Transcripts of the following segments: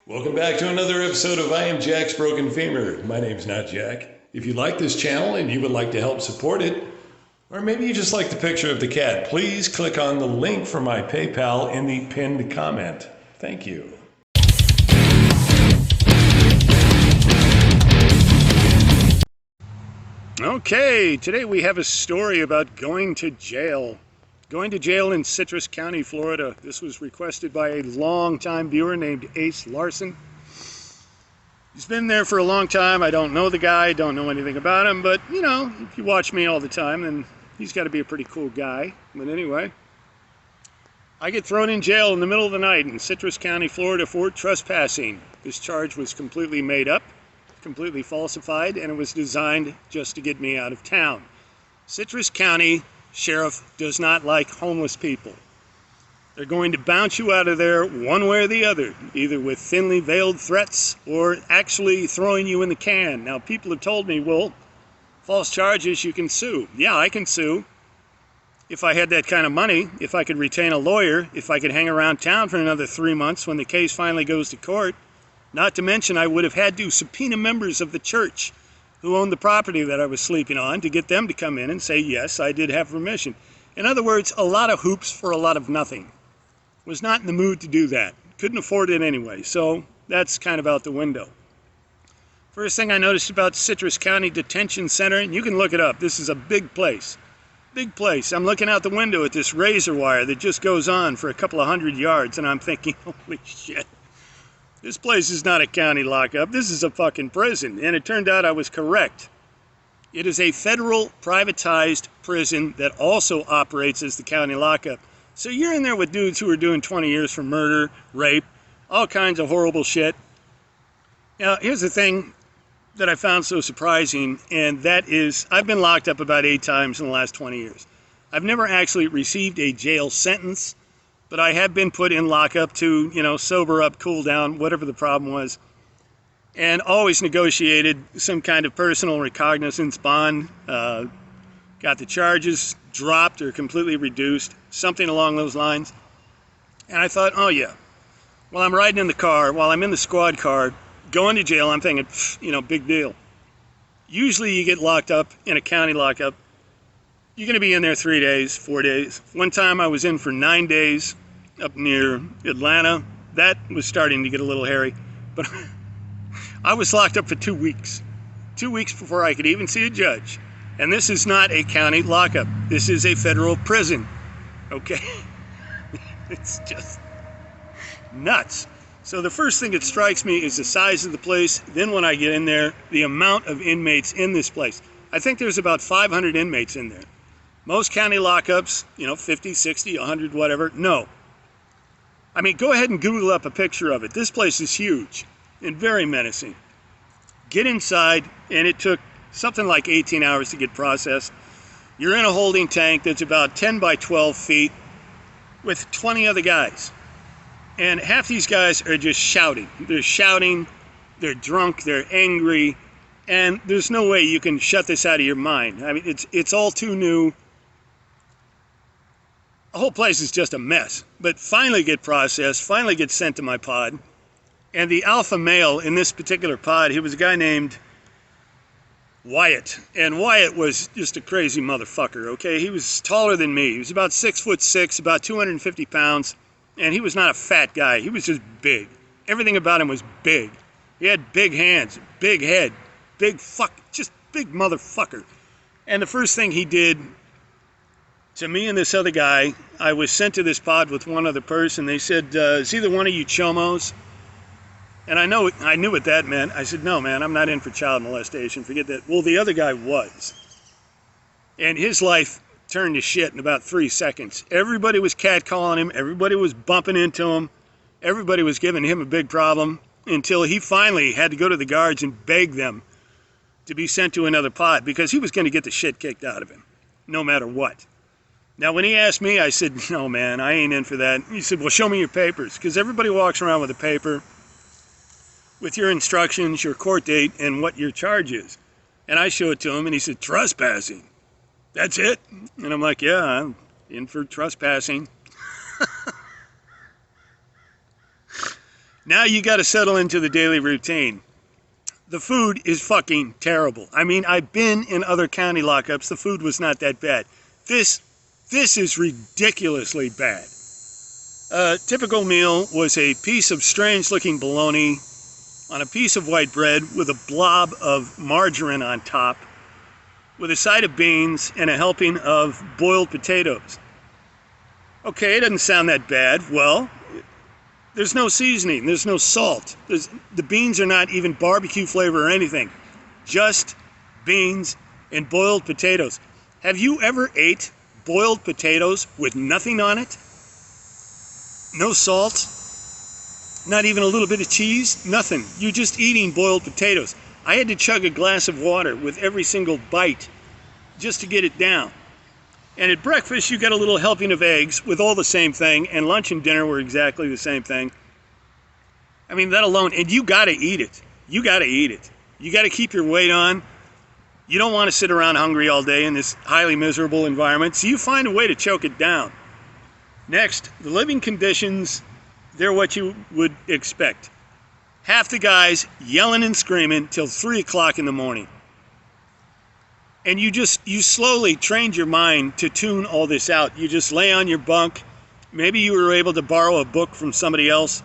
Welcome back to another episode of I Am Jack's Broken Femur. My name's not Jack. If you like this channel and you would like to help support it, or maybe you just like the picture of the cat, please click on the link for my PayPal in the pinned comment. Thank you. Okay, today we have a story about going to jail. Going to jail in Citrus County, Florida. This was requested by a long-time viewer named Ace Larson. He's been there for a long time. I don't know the guy, don't know anything about him, but you know, if you watch me all the time, then he's got to be a pretty cool guy. But anyway, I get thrown in jail in the middle of the night in Citrus County, Florida for trespassing. This charge was completely made up, completely falsified, and it was designed just to get me out of town. Citrus County Sheriff does not like homeless people. They're going to bounce you out of there one way or the other, either with thinly veiled threats or actually throwing you in the can. Now, people have told me, well, false charges, you can sue. Yeah, I can sue. If I had that kind of money, if I could retain a lawyer, if I could hang around town for another 3 months when the case finally goes to court. Not to mention, I would have had to subpoena members of the church who owned the property that I was sleeping on to get them to come in and say, yes, I did have permission. In other words, a lot of hoops for a lot of nothing. Was not in the mood to do that. Couldn't afford it anyway, so that's kind of out the window. First thing I noticed about Citrus County Detention Center, and you can look it up, this is a big place. Big place. I'm looking out the window at this razor wire that just goes on for a couple of 100 yards, and I'm thinking, holy shit. This place is not a county lockup, this is a fucking prison, and it turned out I was correct. It is a federal privatized prison that also operates as the county lockup. So you're in there with dudes who are doing 20 years for murder, rape, all kinds of horrible shit. Now, here's the thing that I found so surprising, and that is I've been locked up about 8 times in the last 20 years. I've never actually received a jail sentence, but I have been put in lockup to, you know, sober up, cool down, whatever the problem was, and always negotiated some kind of personal recognizance bond, got the charges dropped or completely reduced, something along those lines. And I thought, oh yeah, while I'm riding in the car, while I'm in the squad car, going to jail, I'm thinking, you know, big deal. Usually you get locked up in a county lockup, you're going to be in there 3 days, 4 days. One time I was in for 9 days up near Atlanta. That was starting to get a little hairy. But I was locked up for 2 weeks. 2 weeks before I could even see a judge. And this is not a county lockup. This is a federal prison. Okay? It's just nuts. So the first thing that strikes me is the size of the place. Then when I get in there, the amount of inmates in this place. I think there's about 500 inmates in there. Most county lockups, you know, 50, 60, 100, whatever. No. I mean, go ahead and Google up a picture of it. This place is huge and very menacing. Get inside, and it took something like 18 hours to get processed. You're in a holding tank that's about 10 by 12 feet with 20 other guys. And half these guys are just shouting. They're shouting, they're drunk, they're angry, and there's no way you can shut this out of your mind. I mean, it's all too new. The whole place is just a mess. But finally get processed, finally get sent to my pod. And the alpha male in this particular pod, he was a guy named Wyatt. And Wyatt was just a crazy motherfucker, okay? He was taller than me. He was about 6'6", about 250 pounds. And he was not a fat guy. He was just big. Everything about him was big. He had big hands, big head, just big motherfucker. And the first thing he did to me and this other guy, I was sent to this pod with one other person. They said, is either one of you chomos? And I knew what that meant. I said, no, man, I'm not in for child molestation. Forget that. Well, the other guy was. And his life turned to shit in about 3 seconds. Everybody was catcalling him. Everybody was bumping into him. Everybody was giving him a big problem until he finally had to go to the guards and beg them to be sent to another pod because he was going to get the shit kicked out of him, no matter what. Now, when he asked me, I said, no, man, I ain't in for that. He said, well, show me your papers, because everybody walks around with a paper with your instructions, your court date, and what your charge is. And I show it to him, and he said, trespassing. That's it? And I'm like, yeah, I'm in for trespassing. Now you got to settle into the daily routine. The food is fucking terrible. I mean, I've been in other county lockups. The food was not that bad. This is ridiculously bad. A typical meal was a piece of strange-looking bologna on a piece of white bread with a blob of margarine on top, with a side of beans and a helping of boiled potatoes. Okay, it doesn't sound that bad. Well, there's no seasoning, there's no salt. The beans are not even barbecue flavor or anything. Just beans and boiled potatoes. Have you ever ate boiled potatoes with nothing on it? No salt? Not even a little bit of cheese? Nothing. You're just eating boiled potatoes. I had to chug a glass of water with every single bite just to get it down. And at breakfast, you got a little helping of eggs with all the same thing, and lunch and dinner were exactly the same thing. I mean, that alone, and you got to eat it. You got to eat it. You got to keep your weight on. You don't want to sit around hungry all day in this highly miserable environment, so you find a way to choke it down. Next, the living conditions, they're what you would expect. Half the guys yelling and screaming till 3 o'clock in the morning. And you slowly trained your mind to tune all this out. You just lay on your bunk. Maybe you were able to borrow a book from somebody else.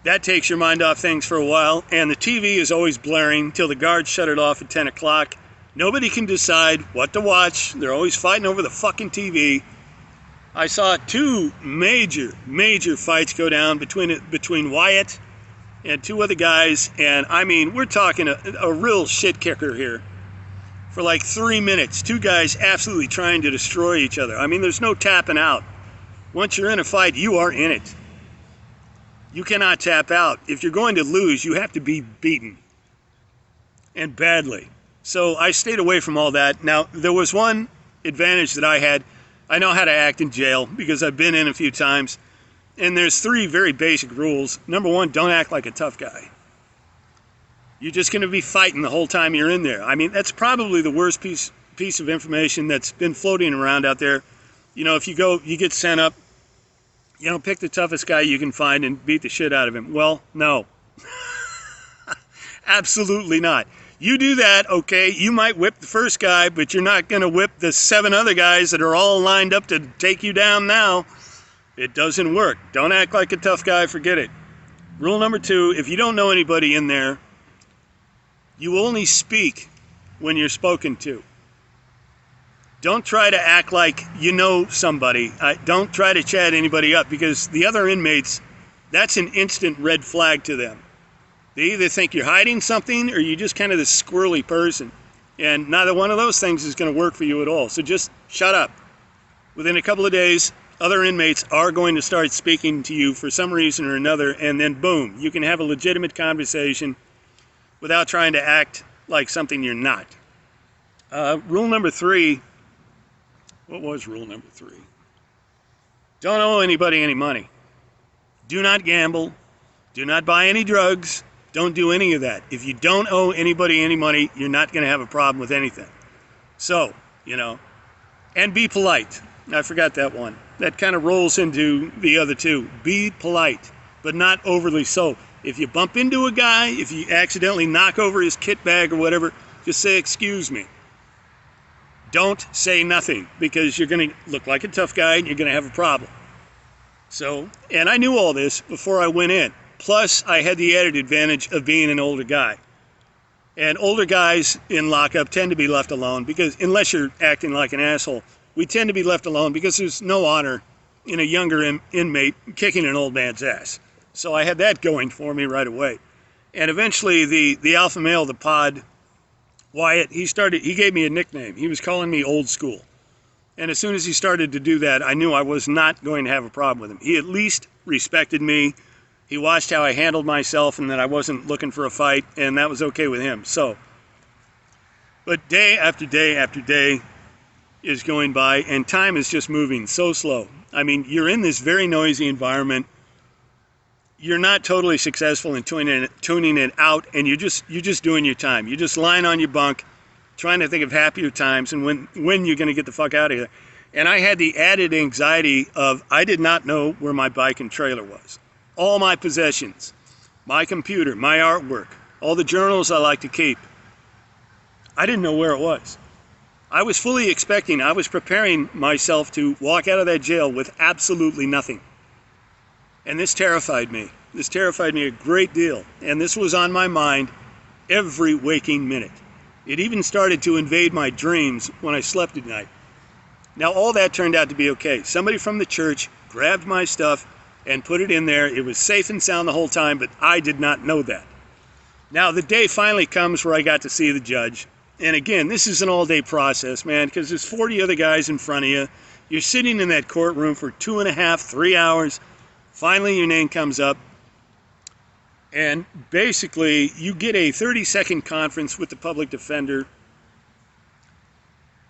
That takes your mind off things for a while. And the TV is always blaring till the guards shut it off at 10 o'clock. Nobody can decide what to watch. They're always fighting over the fucking TV. I saw 2 major fights go down between Wyatt and 2 other guys. And I mean, we're talking a real shit kicker here. For like 3 minutes, 2 guys absolutely trying to destroy each other. I mean, there's no tapping out. Once you're in a fight, you are in it. You cannot tap out. If you're going to lose, you have to be beaten. And badly. So I stayed away from all that. Now, there was one advantage that I had. I know how to act in jail because I've been in a few times. And there's 3 very basic rules. Number 1, don't act like a tough guy. You're just going to be fighting the whole time you're in there. I mean, that's probably the worst piece of information that's been floating around out there. You know, if you get sent up, you know, pick the toughest guy you can find and beat the shit out of him. Well, no. Absolutely not. You do that, okay, you might whip the first guy, but you're not going to whip the 7 other guys that are all lined up to take you down now. It doesn't work. Don't act like a tough guy, forget it. Rule number 2, if you don't know anybody in there, you only speak when you're spoken to. Don't try to act like you know somebody. Don't try to chat anybody up because the other inmates, that's an instant red flag to them. They either think you're hiding something or you're just kind of this squirrely person. And neither one of those things is going to work for you at all. So just shut up. Within a couple of days, other inmates are going to start speaking to you for some reason or another, and then boom, you can have a legitimate conversation without trying to act like something you're not. Rule number 3, what was rule number 3? Don't owe anybody any money. Do not gamble. Do not buy any drugs. Don't do any of that. If you don't owe anybody any money, you're not going to have a problem with anything. So, you know, and be polite. I forgot that one. That kind of rolls into the other 2. Be polite, but not overly so. If you bump into a guy, if you accidentally knock over his kit bag or whatever, just say, "Excuse me." Don't say nothing because you're going to look like a tough guy and you're going to have a problem. So, and I knew all this before I went in. Plus, I had the added advantage of being an older guy. And older guys in lockup tend to be left alone because, unless you're acting like an asshole, we tend to be left alone because there's no honor in a younger inmate kicking an old man's ass. So I had that going for me right away. And eventually the alpha male of the pod, Wyatt, he gave me a nickname. He was calling me old school. And as soon as he started to do that, I knew I was not going to have a problem with him. He at least respected me. He watched how I handled myself and that I wasn't looking for a fight, and that was okay with him. So, but day after day after day is going by, and time is just moving so slow. I mean, you're in this very noisy environment. You're not totally successful in tuning it out, and you're just doing your time. You're just lying on your bunk, trying to think of happier times and when you're going to get the fuck out of here. And I had the added anxiety of I did not know where my bike and trailer was. all my possessions, my computer, my artwork, all the journals I like to keep. I didn't know where it was. I was fully expecting, I was preparing myself to walk out of that jail with absolutely nothing. And this terrified me. This terrified me a great deal. And this was on my mind every waking minute. It even started to invade my dreams when I slept at night. Now, all that turned out to be okay. Somebody from the church grabbed my stuff and put it in there. It was safe and sound the whole time, but I did not know that. Now, the day finally comes where I got to see the judge. And again, this is an all-day process, man, because there's 40 other guys in front of you. You're sitting in that courtroom for 2.5, 3 hours. Finally, your name comes up. And basically, you get a 30-second conference with the public defender.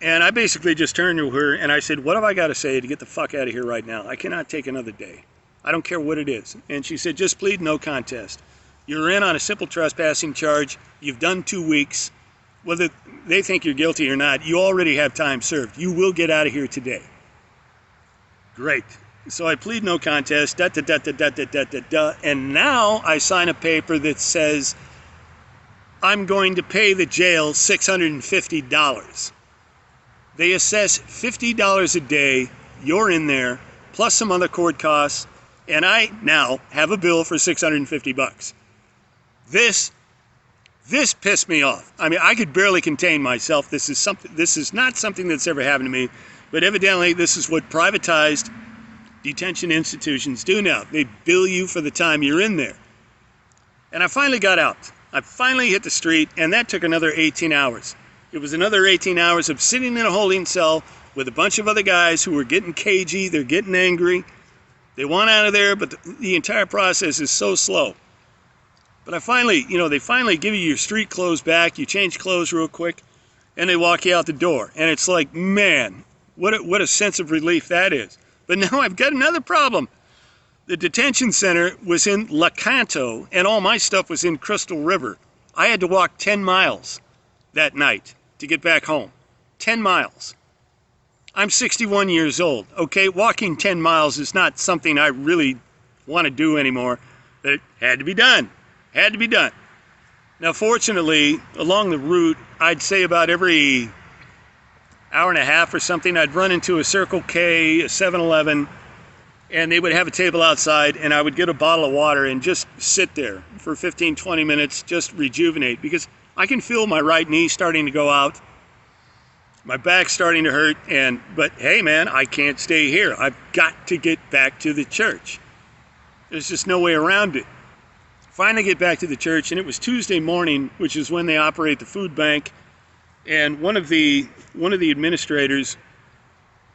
And I basically just turned to her and I said, what have I got to say to get the fuck out of here right now? I cannot take another day. I don't care what it is. And she said, just plead no contest. You're in on a simple trespassing charge. You've done 2 weeks. Whether they think you're guilty or not, you already have time served. You will get out of here today. Great. So I plead no contest, and now I sign a paper that says I'm going to pay the jail $650. They assess $50 a day, you're in there, plus some other court costs, and I now have a bill for $650. This pissed me off. I mean, I could barely contain myself. This is not something that's ever happened to me, but evidently this is what privatized detention institutions do now. They bill you for the time you're in there. And I finally got out. I finally hit the street, and that took another 18 hours. It was another 18 hours of sitting in a holding cell with a bunch of other guys who were getting cagey, they're getting angry. They want out of there, but the entire process is so slow. But I finally, they finally give you your street clothes back, you change clothes real quick, and they walk you out the door. And it's like, man, what a sense of relief that is. But now I've got another problem. The detention center was in Lecanto, and all my stuff was in Crystal River. I had to walk 10 miles that night to get back home. 10 miles. I'm 61 years old. Okay, walking 10 miles is not something I really want to do anymore, but it had to be done. Had to be done. Now, fortunately, along the route, I'd say about every hour and a half or something, I'd run into a Circle K, a 7-Eleven, and they would have a table outside, and I would get a bottle of water and just sit there for 15, 20 minutes, just rejuvenate, because I can feel my right knee starting to go out, my back's starting to hurt, but hey man, I can't stay here. I've got to get back to the church. There's just no way around it. Finally get back to the church, and it was Tuesday morning, which is when they operate the food bank, and one of the administrators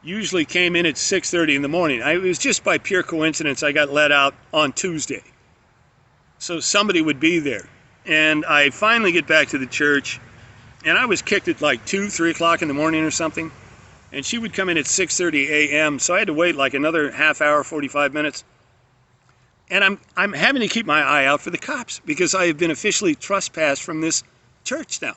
usually came in at 6:30 in the morning. It was just by pure coincidence I got let out on Tuesday. So somebody would be there. And I finally get back to the church, and I was kicked at like 2, 3 o'clock in the morning or something. And she would come in at 6:30 a.m., so I had to wait like another half hour, 45 minutes. And I'm having to keep my eye out for the cops because I have been officially trespassed from this church now.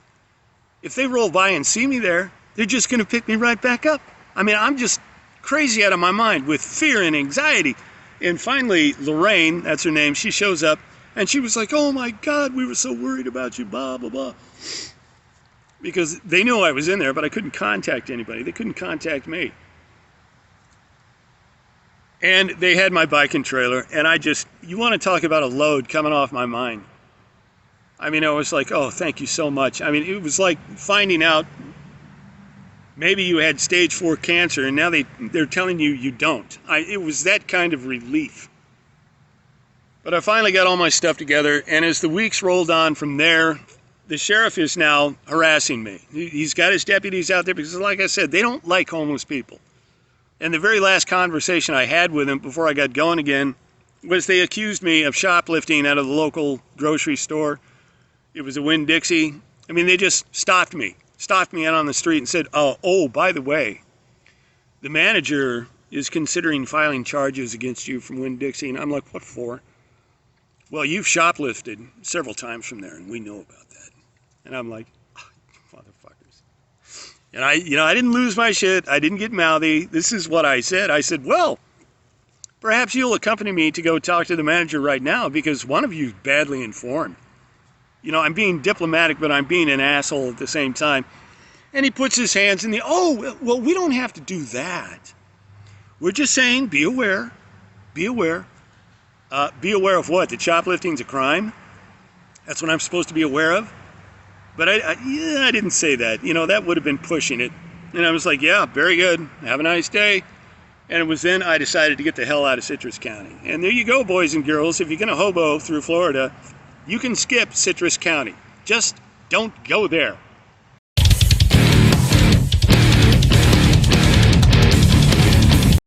If they roll by and see me there, they're just going to pick me right back up. I mean, I'm just crazy out of my mind with fear and anxiety. And finally, Lorraine, that's her name, she shows up, and she was like, oh my God, we were so worried about you, blah, blah, blah. Because they knew I was in there, but I couldn't contact anybody. They couldn't contact me. And they had my bike and trailer, and you want to talk about a load coming off my mind. I mean, I was like, oh, thank you so much. I mean, it was like finding out maybe you had stage 4 cancer, and now they're telling you you don't. It was that kind of relief. But I finally got all my stuff together, and as the weeks rolled on from there, the sheriff is now harassing me. He's got his deputies out there because, like I said, they don't like homeless people. And the very last conversation I had with him before I got going again was they accused me of shoplifting out of the local grocery store. It was a Winn-Dixie. I mean, they just stopped me out on the street and said, oh, by the way, the manager is considering filing charges against you from Winn-Dixie. And I'm like, what for? Well, you've shoplifted several times from there, and we know about that. And I'm like, oh, motherfuckers. And I didn't lose my shit. I didn't get mouthy. This is what I said. I said, well, Perhaps you'll accompany me to go talk to the manager right now, because one of you is badly informed. You know, I'm being diplomatic, but I'm being an asshole at the same time. And he puts his hands in the, oh, well, we don't have to do that. We're just saying, be aware. Be aware. Be aware of what? That shoplifting's a crime? That's what I'm supposed to be aware of? But I didn't say that. You know, that would have been pushing it. And I was like, yeah, very good. Have a nice day. And it was then I decided to get the hell out of Citrus County. And there you go, boys and girls. If you're going to hobo through Florida, you can skip Citrus County. Just don't go there.